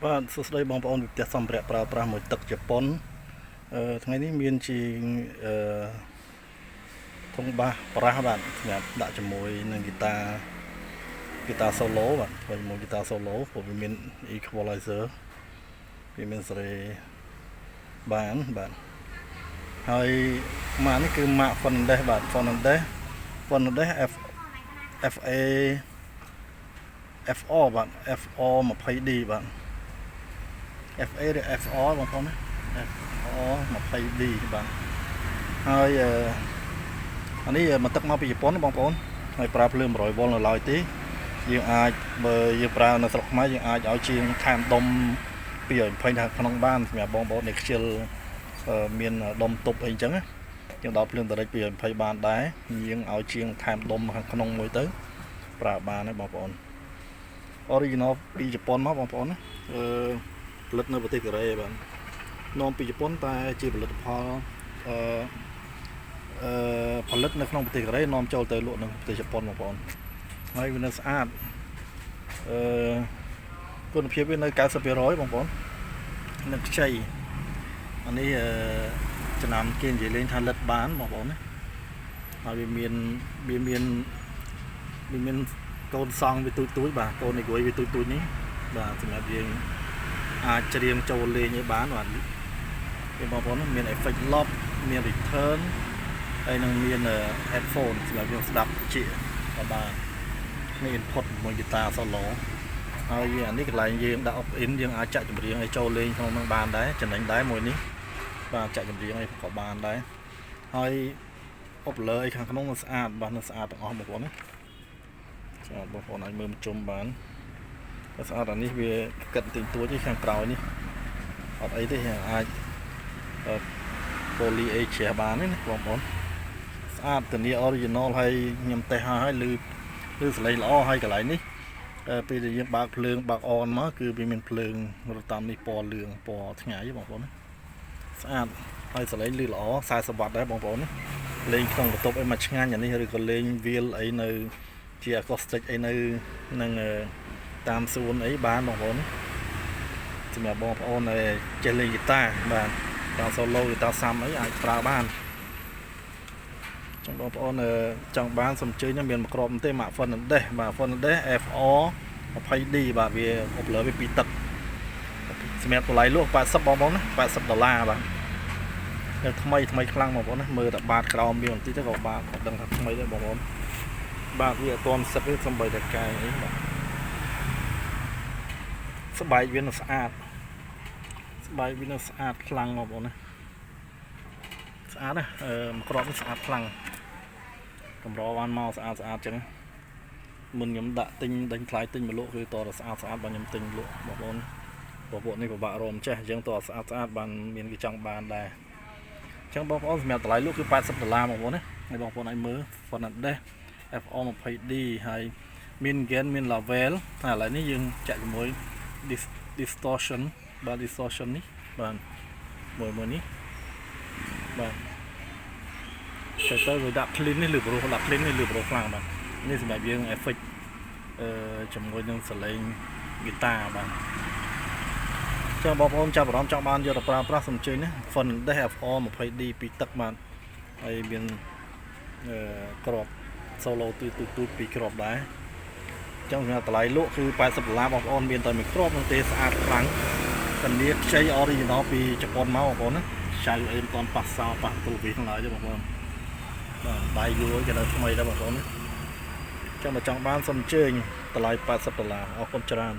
បាទសួស្តីបងប្អូនវិទ្យាសម្ភារៈប្រើប្រាស់មួយទឹកជប៉ុនថ្ងៃនេះមានជាងធុងបាសប្រាស់បាទសម្រាប់ដាក់ជាមួយនឹងហ្គីតា solo បាទជាមួយហ្គីតា solo ព្រោះវាមាន equalizer វាមានសេរីបានបាទហើយម៉ាកនេះគឺម៉ាក Fernandez បាទ Fernandez FR បាទ FR 20D បាទ FA ឬ FR បងប្អូនណា FR 20D បាទហើយអានេះមកទឹកមកពីជប៉ុនបងប្អូនហើយប្រើភ្លើង100 វ៉ុលនៅឡើយទេយើងអាចបើយើងប្រើនៅស្រុកខ្មែរយើងអាចឲ្យជាងថែមដុំ220នៅក្នុងបានសម្រាប់បងប្អូនដែលខ្ជិលមានដុំទប់អីអញ្ចឹងណាយើងដល់ភ្លើងតរិច220បានដែរយើងឲ្យជាងថែមដុំខាងក្នុងមួយទៅប្រើបានហើយបងប្អូន original ពីជប៉ុនមកបងប្អូនណាផលិតនៅប្រទេសកូរ៉េបាទនាំពីជប៉ុនតែជាផលិតផលផលិតនៅក្នុងប្រទេសកូរ៉េនាំចូលទៅលក់នៅប្រទេសជប៉ុនបងប្អូនហើយវានៅស្អាតគុណភាពវានៅ 90% បងប្អូននៅខ្ចីអានេះចំណាំគេនិយាយលេងថាលិតបានបងប្អូនណាហើយវាមានកូនសង់វាទូចបាទកូននេះវាទូចនេះបាទសម្រាប់យើងអាចច្រៀងចូលលេងឲ្យបានបាទពីបងប្អូនមាន effect lock មាន return ហើយនឹងមាន headphone សម្រាប់យើងស្ដាប់ជាបាទនេះ input មួយ guitar solo ហើយអានេះកន្លែងយើងដាក់ off in យើងអាចចាក់ចម្រៀងឲ្យចូលលេងក្នុងនឹងបានដែរចំណេញដែរមួយនេះបាទចាក់ចម្រៀងឲ្យក៏បានដែរហើយ popular អីខាងក្នុងnóស្អាតបាទnóស្អាតទាំងអស់បងប្អូនណាចាបងប្អូនអាចមើលជុំបានស្អាតអានេះវាកិតតិចតួចខាងក្រោយនេះអត់អីទេអាចpoly A ជ្រះបានទេណាបងប្អូនស្អាតធានា original ហើយខ្ញុំតេស្តហើយឬសលេងល្អហើយកន្លែងនេះពេលដែលយើងបើកភ្លើងបើកអនមកគឺវាមានភ្លើងរត់តាមនេះពណ៌លឿងពណ៌ថ្ងៃបងប្អូនណាស្អាតហើយសលេងលឺល្អ40 វ៉ាត់ដែរបងប្អូនណាលេងក្នុងបន្ទប់អីមកឆ្ងាញ់អានេះឬក៏លេងវាលអីនៅជា acoustic អីនៅនឹងតាមសួនអីបានបងប្អូនសម្រាប់បងប្អូនដែលចេះលេងហ្គីតាបាទតាម solo ហ្គីតាសាំអីអាចប្រើបានចឹងបងប្អូនចង់បានសំជើញមានមួយគ្រាប់ទេម៉ាក Fernandez បាទ Fernandez FR 20D បាទវា popular វាពីទឹកសម្រាប់តម្លៃលក់80បងប្អូនណា$80បាទថ្មីខ្លាំងបងប្អូនណាមើលតែបាតក្រោមវាបន្តិចទៅក៏បាទអត់ដឹងថាថ្មីទេបងប្អូនបាទវាអត់ទាន់សិតទេសំបីតែកែអីបាទស្បែកវានៅស្អាតខ្លាំងបងប្អូនណាស្អាតណាមួយគ្រាប់នេះស្អាតខ្លាំងកម្របានមកស្អាតចឹងមុនខ្ញុំដាក់ទិញដេញថ្លៃទិញមកលក់គឺតរស្អាតបើខ្ញុំទិញលក់បងប្អូនពួកនេះពិបាករមចេះអញ្ចឹងតស្អាតបានមានគេចង់បានដែរអញ្ចឹងបងប្អូនសម្រាប់តម្លៃលក់គឺ$80បងប្អូនណាហើយបងប្អូនអាចមើល Fernandez FR 20D ហើយមាន gain មាន level តែឥឡូវនេះយើងចាក់ជាមួយ distortion បាទ distortion នេះបាទមួយនេះបាទទៅវាដាក់ clean នេះឬប្រូដាក់ clean នេះឬប្រូខ្លាំងបាទនេះសម្រាប់យើង effect ជាមួយនឹងសលេងហ្គីតាបាទចឹងបងប្អូនចាប់អារម្មណ៍ចង់បានយកទៅប្រើប្រាស់សំជើញណា Fernandez FR 20D ពីទឹកបាទហើយមានក្រប solo ទូពីក្របដែរចឹងសម្រាប់តម្លៃលក់គឺ$80បងប្អូនមានតែមួយគ្រាប់នោះទេស្អាតខ្លាំងធានាខ្ចី original ពីជប៉ុនមកបងប្អូនណាចៅអីមិនទាន់ប៉ះសោប៉ះទូពីក្នុងឡើយទេបងប្អូនបាទបាយយូរគេនៅថ្មីដែរបងប្អូនណាចឹងបើចង់បានសុំអញ្ជើញតម្លៃ$80អរគុណច្រើន